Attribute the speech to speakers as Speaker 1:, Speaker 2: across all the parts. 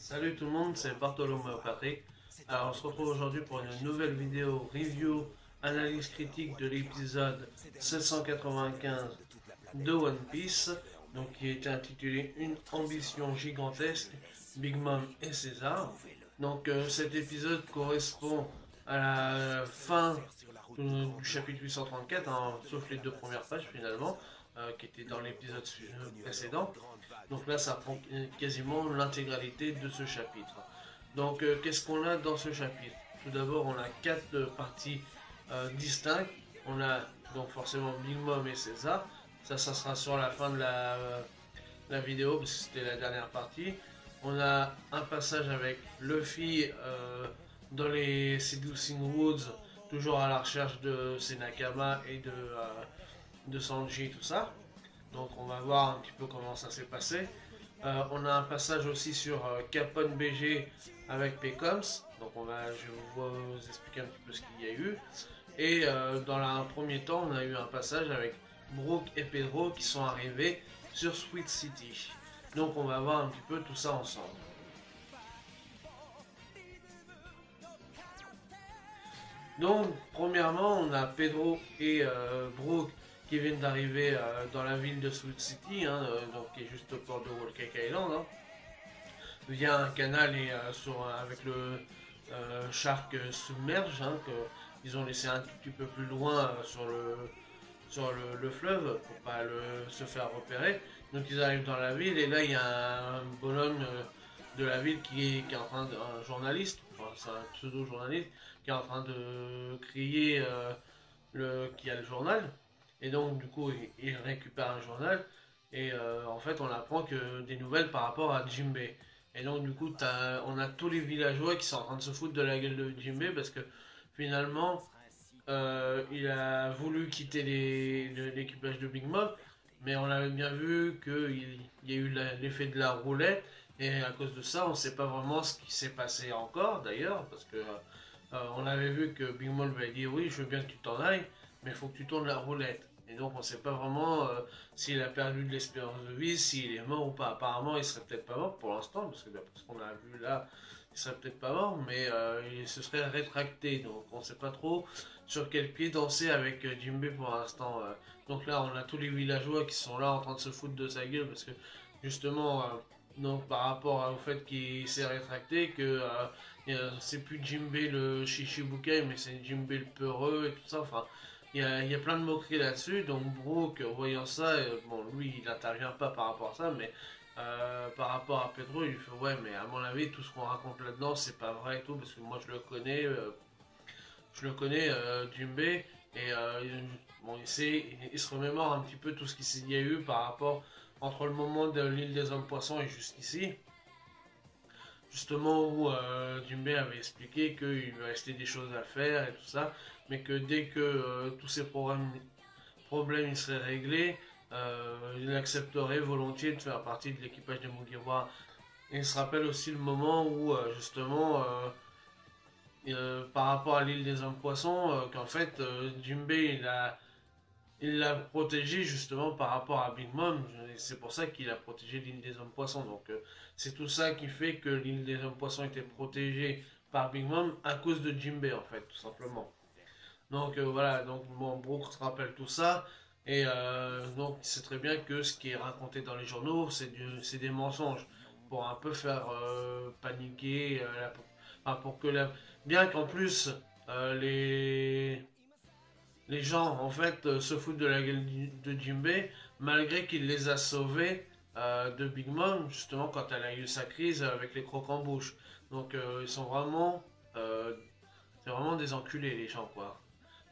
Speaker 1: Salut tout le monde, c'est Bartholomew Patrick. Alors on se retrouve aujourd'hui pour une nouvelle vidéo review, analyse critique de l'épisode 795 de One Piece, donc qui était intitulé Une ambition gigantesque, Big Mom et César. Donc cet épisode correspond à la fin du chapitre 834, hein, sauf les deux premières pages finalement, qui étaient dans l'épisode précédent. Donc là, ça prend quasiment l'intégralité de ce chapitre. Donc, qu'est-ce qu'on a dans ce chapitre? Tout d'abord, on a quatre parties distinctes. On a donc forcément Big Mom et César. Ça sera sur la fin de la vidéo, parce que c'était la dernière partie. On a un passage avec Luffy dans les Seducing Woods, toujours à la recherche de ses Nakama et de Sanji, tout ça. Donc on va voir un petit peu comment ça s'est passé. On a un passage aussi sur Capone BG avec Pécoms. Donc je vais vous expliquer un petit peu ce qu'il y a eu. Et dans un premier temps, on a eu un passage avec Brook et Pedro qui sont arrivés sur Sweet City. Donc on va voir un petit peu tout ça ensemble. Donc premièrement, on a Pedro et Brook qui viennent d'arriver dans la ville de Sweet City, hein, donc qui est juste au port de Whole Cake Island, hein, via un canal et avec le Shark submerge, hein, qu'ils ont laissé un tout petit peu plus loin sur le fleuve pour pas se faire repérer. Donc ils arrivent dans la ville et là il y a un bonhomme de la ville qui est en train un journaliste, enfin c'est un pseudo journaliste qui est en train de crier qui a le journal. Et donc, du coup, il récupère un journal. Et en fait, on apprend que des nouvelles par rapport à Jinbei. Et donc, du coup, on a tous les villageois qui sont en train de se foutre de la gueule de Jinbei parce que finalement, il a voulu quitter l'équipage de Big Mom. Mais on avait bien vu qu'il y a eu l'effet de la roulette. Et à cause de ça, on ne sait pas vraiment ce qui s'est passé encore, d'ailleurs. Parce que on avait vu que Big Mom lui a dit oui, je veux bien que tu t'en ailles, mais il faut que tu tournes la roulette. Et donc on ne sait pas vraiment s'il a perdu de l'espérance de vie, s'il est mort ou pas. Apparemment il serait peut-être pas mort pour l'instant, parce que d'après ce qu'on a vu là, il serait peut-être pas mort, mais il se serait rétracté. Donc on ne sait pas trop sur quel pied danser avec Jinbei pour l'instant. Donc là on a tous les villageois qui sont là en train de se foutre de sa gueule, parce que justement, donc par rapport au fait qu'il s'est rétracté, que c'est plus Jinbei le Shichibukai, mais c'est Jinbei le peureux et tout ça. Enfin, il y a plein de moqueries là-dessus. Donc Brook, voyant ça, bon, lui, il n'intervient pas par rapport à ça, mais par rapport à Pedro, il fait ouais, mais à mon avis, tout ce qu'on raconte là-dedans, c'est pas vrai et tout, parce que moi, je le connais, Jinbei, et bon, il se remémore un petit peu tout ce qu'il y a eu par rapport entre le moment de l'île des hommes poissons et jusqu'ici. Justement où Jinbei avait expliqué qu'il lui restait des choses à faire et tout ça, mais que dès que tous ces problèmes ils seraient réglés, il accepterait volontiers de faire partie de l'équipage des Mugiwara. Et il se rappelle aussi le moment où justement par rapport à l'île des hommes poissons, qu'en fait Jinbei il l'a protégé justement par rapport à Big Mom. C'est pour ça qu'il a protégé l'île des hommes poissons. Donc c'est tout ça qui fait que l'île des hommes poissons était protégée par Big Mom à cause de Jinbei en fait, tout simplement. Donc voilà, donc bon, Brooke se rappelle tout ça. Et donc il sait très bien que ce qui est raconté dans les journaux, c'est des mensonges. Pour un peu faire paniquer, pour que bien qu'en plus les gens en fait se foutent de la gueule de Jinbei malgré qu'il les a sauvés de Big Mom justement quand elle a eu sa crise avec les crocs en bouche. Donc ils sont vraiment c'est vraiment des enculés les gens quoi.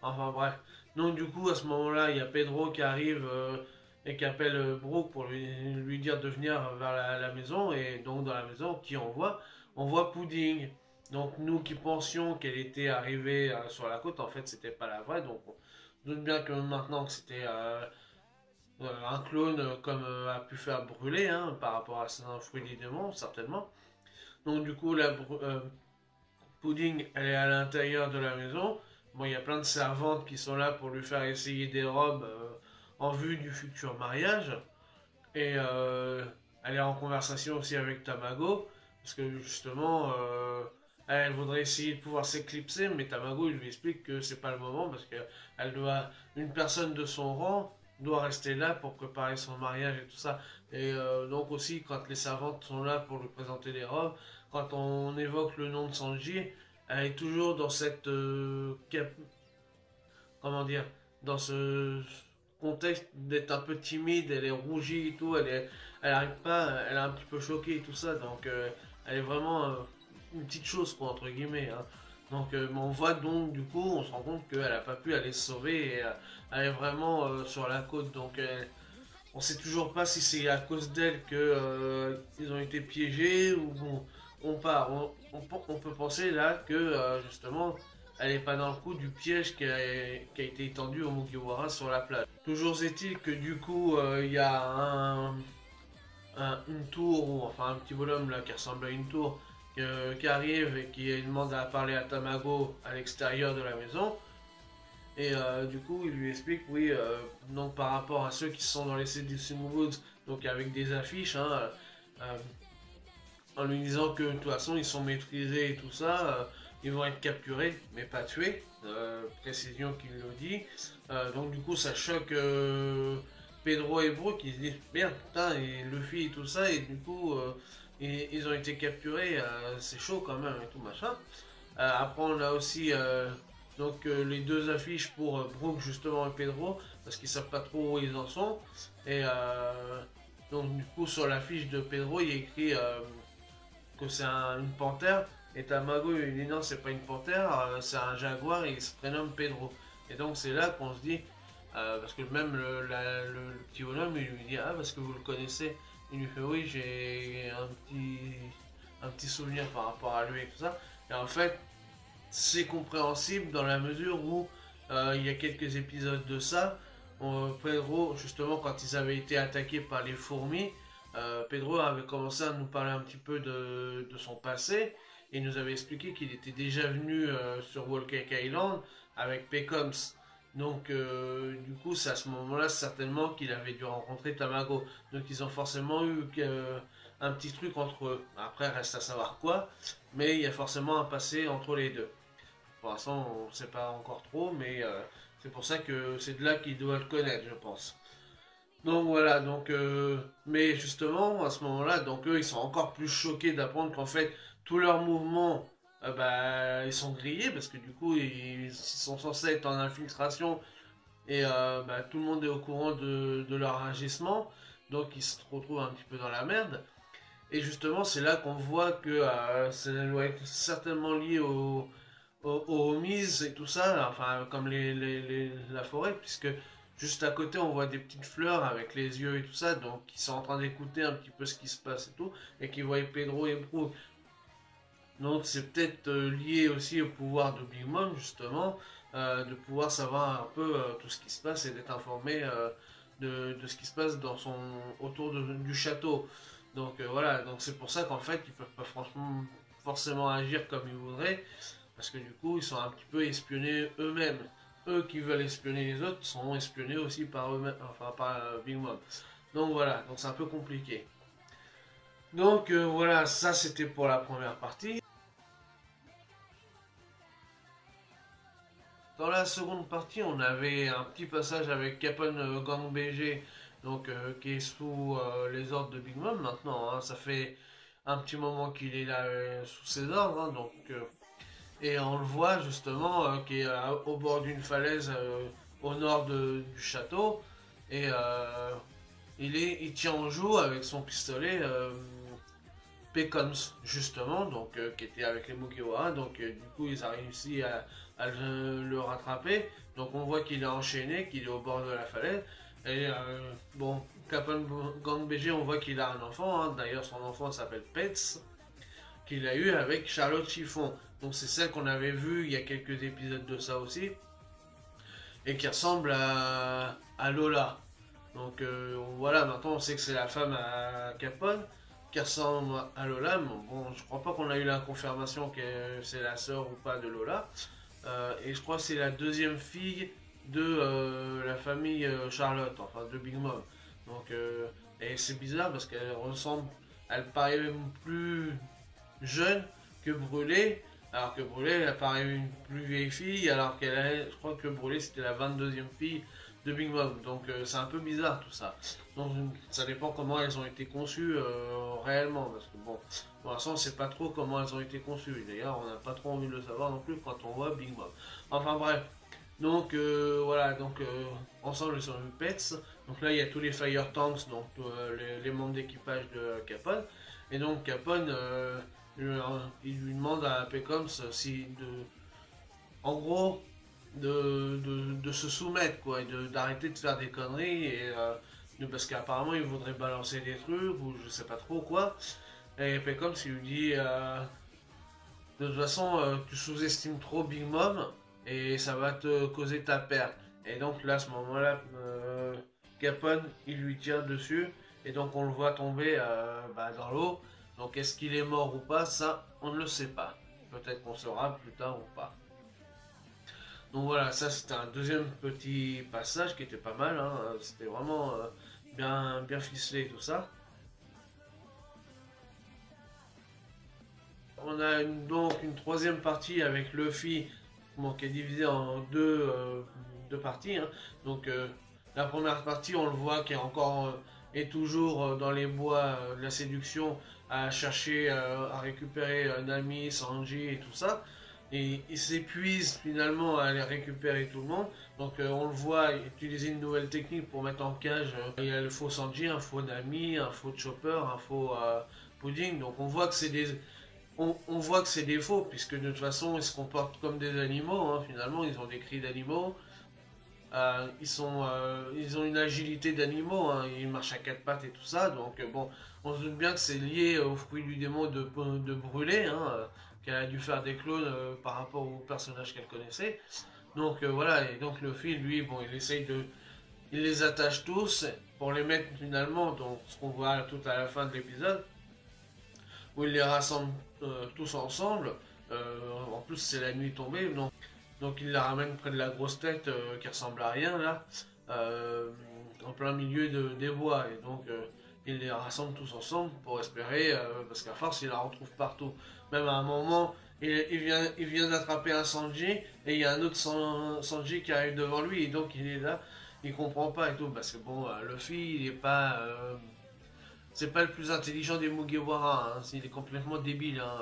Speaker 1: Enfin bref. Donc du coup à ce moment-là il y a Pedro qui arrive et qui appelle Brooke pour lui dire de venir vers la maison. Et donc dans la maison qui on voit Pudding. Donc nous qui pensions qu'elle était arrivée sur la côte, en fait c'était pas la vraie. Donc on doute bien que maintenant que c'était un clone comme a pu faire brûler, hein, par rapport à un fruit des démons certainement. Donc du coup la Pudding elle est à l'intérieur de la maison. Bon il y a plein de servantes qui sont là pour lui faire essayer des robes en vue du futur mariage. Et elle est en conversation aussi avec Tamago. parce que justement, elle voudrait essayer de pouvoir s'éclipser, mais Tamago il lui explique que c'est pas le moment parce que une personne de son rang doit rester là pour préparer son mariage et tout ça. Et donc aussi quand les servantes sont là pour lui présenter les robes, quand on évoque le nom de Sanji, elle est toujours dans cette comment dire, dans ce contexte d'être un peu timide, elle est rougie et tout, elle arrive pas, elle est un petit peu choquée et tout ça, donc elle est vraiment une petite chose quoi entre guillemets, hein. Donc mais on voit donc du coup, on se rend compte qu'elle a pas pu aller se sauver et elle est vraiment sur la côte, donc on sait toujours pas si c'est à cause d'elle que ils ont été piégés ou bon, on peut penser là que justement elle n'est pas dans le coup du piège qui a été étendu au Mugiwara sur la plage. Toujours est-il que du coup il y a une tour, ou enfin un petit bonhomme là qui ressemble à une tour qui arrive et qui demande à parler à Tamago à l'extérieur de la maison. Et du coup, il lui explique, oui, donc par rapport à ceux qui sont dans les Seducing Woods, donc avec des affiches, hein, euh, en lui disant que de toute façon ils sont maîtrisés et tout ça, ils vont être capturés, mais pas tués, précision qu'il le dit. Donc du coup, ça choque Pedro et Brooke, qui se disent, merde, putain, et Luffy et tout ça, et du coup, ils ont été capturés, c'est chaud quand même et tout machin. Après, on a aussi les deux affiches pour Brooke justement et Pedro, parce qu'ils savent pas trop où ils en sont. Et donc du coup sur l'affiche de Pedro, il y a écrit que c'est une panthère. Et Tamago il dit non, c'est pas une panthère, c'est un jaguar et il se prénomme Pedro. Et donc c'est là qu'on se dit, parce que même le petit bonhomme il lui dit ah parce que vous le connaissez. Il lui fait oui, j'ai un petit souvenir par rapport à lui et tout ça. Et en fait, c'est compréhensible dans la mesure où il y a quelques épisodes de ça. Pedro, justement, quand ils avaient été attaqués par les fourmis, Pedro avait commencé à nous parler un petit peu de son passé et nous avait expliqué qu'il était déjà venu sur Whole Cake Island avec Pecoms. Donc, du coup, c'est à ce moment-là certainement qu'il avait dû rencontrer Tamago. Donc, ils ont forcément eu un petit truc entre eux. Après, reste à savoir quoi, mais il y a forcément un passé entre les deux. Pour l'instant, on ne sait pas encore trop, mais c'est pour ça que c'est de là qu'il doit le connaître, je pense. Donc voilà, mais justement, à ce moment-là, donc eux, ils sont encore plus choqués d'apprendre qu'en fait, tous leurs mouvements, ils sont grillés, parce que du coup, ils sont censés être en infiltration, et tout le monde est au courant de leur agissement, donc ils se retrouvent un petit peu dans la merde. Et justement, c'est là qu'on voit que ça doit être certainement lié aux homies et tout ça, enfin comme la forêt, puisque juste à côté on voit des petites fleurs avec les yeux et tout ça, donc ils sont en train d'écouter un petit peu ce qui se passe et tout, et qui voient Pedro et Brooke. Donc c'est peut-être lié aussi au pouvoir de Big Mom justement, de pouvoir savoir un peu tout ce qui se passe et d'être informé de ce qui se passe autour du château. Donc voilà, donc c'est pour ça qu'en fait ils peuvent pas franchement forcément agir comme ils voudraient, parce que du coup, ils sont un petit peu espionnés eux-mêmes. Eux qui veulent espionner les autres sont espionnés aussi par eux-mêmes, enfin par Big Mom. Donc voilà, donc c'est un peu compliqué. Donc voilà, ça c'était pour la première partie. Dans la seconde partie, on avait un petit passage avec Capone Gang BG, donc qui est sous les ordres de Big Mom maintenant, hein. Ça fait un petit moment qu'il est là sous ses ordres, hein, et on le voit justement qui est au bord d'une falaise au nord du château. Et il tient en joue avec son pistolet Pecoms, justement, donc qui était avec les Mugiwara. Donc du coup, ils ont réussi à le rattraper. Donc on voit qu'il est enchaîné, qu'il est au bord de la falaise. Et bon, Capone Gang BG, on voit qu'il a un enfant. Hein. D'ailleurs, son enfant s'appelle Pets, qu'il a eu avec Charlotte Chiffon. Donc c'est celle qu'on avait vue il y a quelques épisodes de ça aussi. Et qui ressemble à Lola. Donc voilà, maintenant on sait que c'est la femme à Capone qui ressemble à Lola. Mais bon, je crois pas qu'on a eu la confirmation que c'est la sœur ou pas de Lola. Et je crois que c'est la deuxième fille de la famille Charlotte, enfin de Big Mom. Donc, et c'est bizarre parce qu'elle ressemble, elle paraît même plus jeune que Brûlé, alors que Brûlé, elle apparaît une plus vieille fille, alors qu'elle a, je crois que Brûlé c'était la 22e fille de Big Mom. Donc c'est un peu bizarre tout ça. Donc ça dépend comment elles ont été conçues réellement, parce que bon, pour l'instant on sait pas trop comment elles ont été conçues. D'ailleurs, on n'a pas trop envie de le savoir non plus quand on voit Big Mom. Enfin bref. Donc voilà, donc ensemble ils sont une Pets. Donc là il y a tous les Fire Tanks, donc les membres d'équipage de Capone. Et donc Capone, il lui demande à Pecoms si en gros, de se soumettre, quoi, et d'arrêter de faire des conneries, et parce qu'apparemment il voudrait balancer des trucs, ou je sais pas trop quoi. Et Pecoms il lui dit de toute façon, tu sous-estimes trop Big Mom, et ça va te causer ta perte. Et donc là, à ce moment-là, Capone, il lui tire dessus, et donc on le voit tomber dans l'eau. Donc est-ce qu'il est mort ou pas, ça, on ne le sait pas. Peut-être qu'on saura plus tard ou pas. Donc voilà, ça c'était un deuxième petit passage qui était pas mal, hein. C'était vraiment bien ficelé tout ça. On a donc une troisième partie avec Luffy, bon, qui est divisée en deux parties, hein. Donc la première partie, on le voit qui est encore est toujours dans les bois de la séduction à chercher à récupérer Nami, Sanji et tout ça. Et il s'épuise finalement à aller récupérer tout le monde. Donc on le voit utiliser une nouvelle technique pour mettre en cage. Il y a le faux Sanji, un faux Nami, un faux Chopper, un faux Pudding. Donc on voit que c'est on voit que c'est des faux, puisque de toute façon ils se comportent comme des animaux, hein. Finalement ils ont des cris d'animaux. Ils ont une agilité d'animaux, hein. Ils marchent à quatre pattes et tout ça, donc bon, on se doute bien que c'est lié au fruit du démon de brûler, hein, qu'elle a dû faire des clones par rapport aux personnages qu'elle connaissait. Donc voilà, et donc le fil, lui, bon, il les attache tous pour les mettre finalement, donc ce qu'on voit tout à la fin de l'épisode, où il les rassemble tous ensemble. En plus, c'est la nuit tombée, donc il la ramène près de la grosse tête qui ressemble à rien là, en plein milieu des bois. Et donc il les rassemble tous ensemble pour espérer, parce qu'à force il la retrouve partout. Même à un moment, il vient d'attraper un Sanji et il y a un autre Sanji qui arrive devant lui et donc il est là, il comprend pas et tout. Parce que bon, Luffy il est pas. C'est pas le plus intelligent des Mugiwara, hein. Il est complètement débile, hein.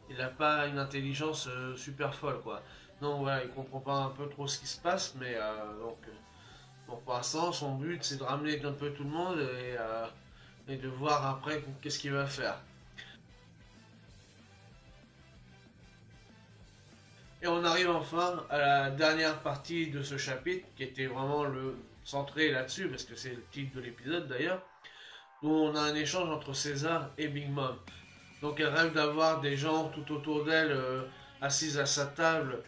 Speaker 1: Il n'a pas une intelligence super folle, quoi. Donc voilà, il comprend pas un peu trop ce qui se passe, mais donc pour l'instant, son but c'est de ramener un peu tout le monde et de voir après qu'est-ce qu'il va faire. Et on arrive enfin à la dernière partie de ce chapitre, qui était vraiment le centré là-dessus, parce que c'est le titre de l'épisode d'ailleurs, où on a un échange entre César et Big Mom. Donc elle rêve d'avoir des gens tout autour d'elle, assises à sa table,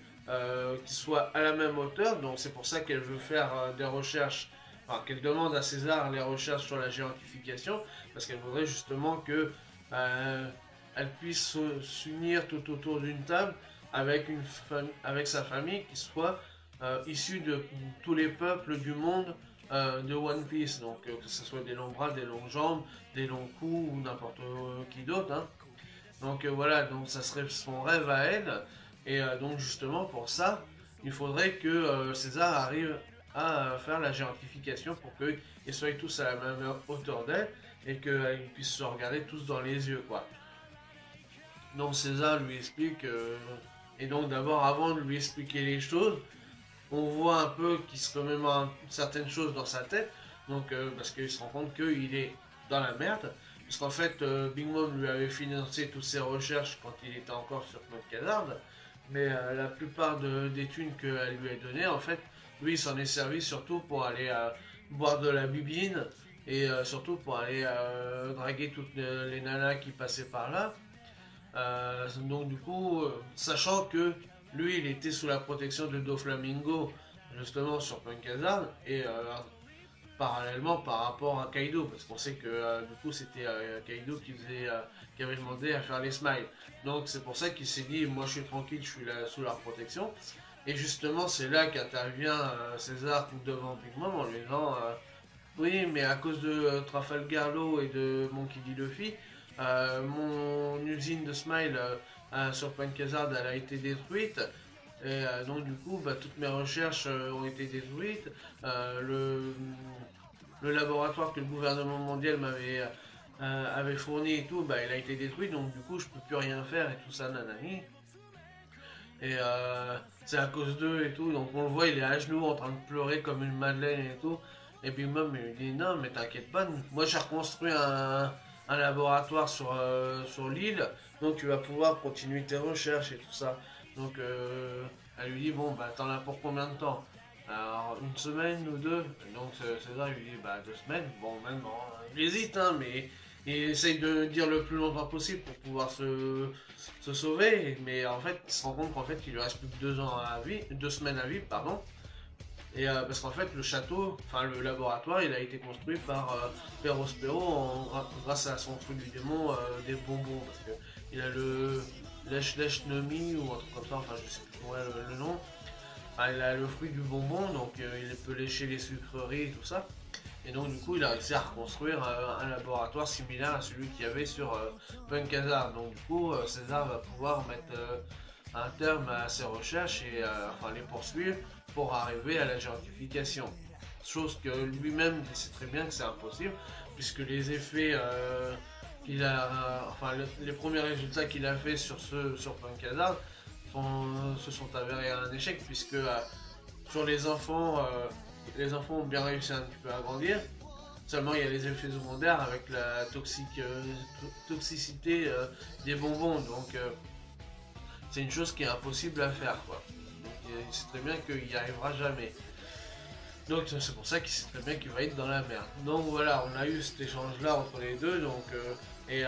Speaker 1: qui soient à la même hauteur. Donc c'est pour ça qu'elle veut faire des recherches, enfin qu'elle demande à César les recherches sur la géantification, parce qu'elle voudrait justement que elle puisse s'unir tout autour d'une table avec, avec sa famille qui soit issue de tous les peuples du monde de One Piece. Donc que ce soit des longs bras, des longues jambes, des longs coups ou n'importe qui d'autre, hein. Donc voilà, donc ça serait son rêve à elle. Et donc justement pour ça, il faudrait que César arrive à faire la géantification pour qu'ils soient tous à la même hauteur d'elle et qu'ils puissent se regarder tous dans les yeux, quoi. Donc César lui explique, et donc d'abord avant de lui expliquer les choses, on voit un peu qu'il se remémore certaines choses dans sa tête, donc parce qu'il se rend compte qu'il est dans la merde, parce qu'en fait Big Mom lui avait financé toutes ses recherches quand il était encore sur Mount Khazard, mais la plupart des thunes qu'elle lui a données, en fait, lui il s'en est servi surtout pour aller boire de la bibine, et surtout pour aller draguer toutes les nanas qui passaient par là. Donc du coup, sachant que lui, il était sous la protection de Doflamingo, justement sur Punk Hazard, et parallèlement par rapport à Kaido, parce qu'on sait que du coup c'était Kaido qui avait demandé à faire les smiles. Donc c'est pour ça qu'il s'est dit, moi je suis tranquille, je suis là sous leur protection. Et justement, c'est là qu'intervient César devant Big Mom en lui disant oui, mais à cause de Trafalgar Law et de Monkey D. Luffy, Mon usine de Smile sur Pancasard, elle a été détruite. Et donc du coup, bah, toutes mes recherches ont été détruites. Euh, le, le laboratoire que le gouvernement mondial avait fourni et tout, bah, il a été détruit. Donc du coup, je peux plus rien faire et tout ça, nanani. Et c'est à cause d'eux et tout. Donc on le voit, il est à genoux en train de pleurer comme une madeleine et tout. Et puis même, il dit non, mais t'inquiète pas. Moi, j'ai reconstruit un laboratoire sur l'île. Donc tu vas pouvoir continuer tes recherches et tout ça. Donc elle lui dit bon, bah t'en as pour combien de temps? Alors une semaine ou deux? Donc César lui dit bah 2 semaines. Bon, même, il hésite, hein, mais il essaye de dire le plus longtemps possible pour pouvoir se sauver, mais en fait, il se rend compte qu'en fait, il lui reste plus que 2 ans à vivre, 2 semaines à vivre, pardon. Et parce qu'en fait, le château, enfin le laboratoire, il a été construit par Perospero grâce à son fruit du démon des bonbons, parce que il a le lèche nomi ou un truc comme ça, enfin je sais plus comment est le nom. Enfin, il a le fruit du bonbon, donc il peut lécher les sucreries et tout ça. Et donc, du coup, il a réussi à reconstruire un laboratoire similaire à celui qu'il y avait sur Punk Hazard. Donc, du coup, César va pouvoir mettre un terme à ses recherches et enfin les poursuivre pour arriver à la géantification. Chose que lui-même sait très bien que c'est impossible, puisque les effets qu'il a, enfin les premiers résultats qu'il a fait sur Punk Hazard se sont avérés un échec, puisque sur les enfants ont bien réussi un petit peu à grandir. Seulement, il y a les effets secondaires avec la toxicité des bonbons. Donc, c'est une chose qui est impossible à faire, quoi. Donc, il sait très bien qu'il n'y arrivera jamais. Donc, c'est pour ça qu'il sait très bien qu'il va être dans la merde. Donc, voilà, on a eu cet échange-là entre les deux. Donc, et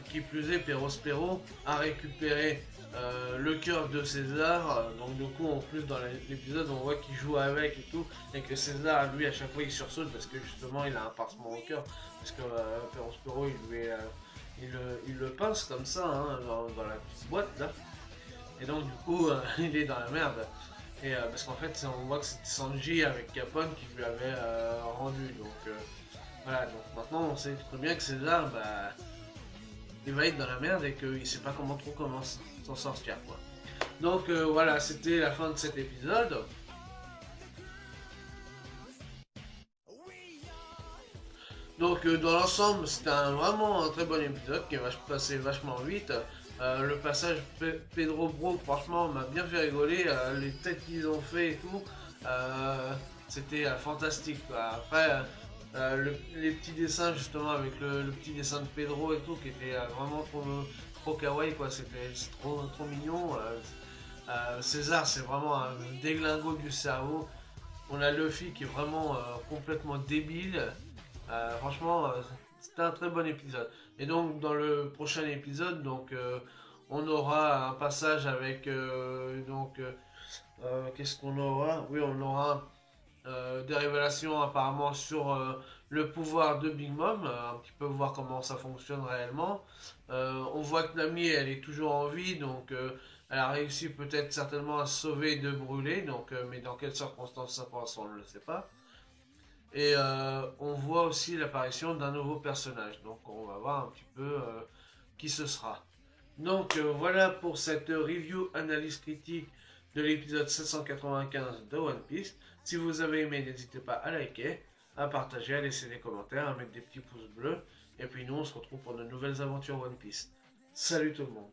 Speaker 1: qui plus est, Perospero a récupéré le cœur de César. Donc du coup, en plus dans l'épisode, on voit qu'il joue avec et tout, et que César, lui, à chaque fois, il sursaute parce que justement, il a un pincement au cœur, parce que Perospero, il le pince comme ça hein, dans la petite boîte là. Et donc du coup, il est dans la merde. Et parce qu'en fait, on voit que c'était Sanji avec Capone qui lui avait rendu. Donc voilà. Donc maintenant, on sait très bien que César, bah il va être dans la merde et qu'il sait pas comment s'en sortir quoi. Donc voilà, c'était la fin de cet épisode. Donc dans l'ensemble, c'était vraiment un très bon épisode qui va passer vachement vite. Le passage Pedro Bro, franchement, m'a bien fait rigoler. Les têtes qu'ils ont fait et tout, c'était fantastique. Quoi. Après, les petits dessins justement avec le petit dessin de Pedro et tout, qui était vraiment trop kawaii, quoi. C'est trop mignon. César, c'est vraiment un déglingo du cerveau. On a Luffy qui est vraiment complètement débile. Franchement, c'était un très bon épisode. Et donc, dans le prochain épisode, donc, on aura un passage avec. Qu'est-ce qu'on aura? Oui, on aura des révélations apparemment sur le pouvoir de Big Mom, un petit peu voir comment ça fonctionne réellement. On voit que Nami, elle est toujours en vie, donc elle a réussi peut-être certainement à se sauver de brûler, donc, mais dans quelles circonstances ça passe, on ne le sait pas. Et on voit aussi l'apparition d'un nouveau personnage. Donc on va voir un petit peu qui ce sera. Donc voilà pour cette review analyse critique de l'épisode 795 de One Piece. Si vous avez aimé, n'hésitez pas à liker, à partager, à laisser des commentaires, à mettre des petits pouces bleus. Et puis nous, on se retrouve pour de nouvelles aventures One Piece. Salut tout le monde.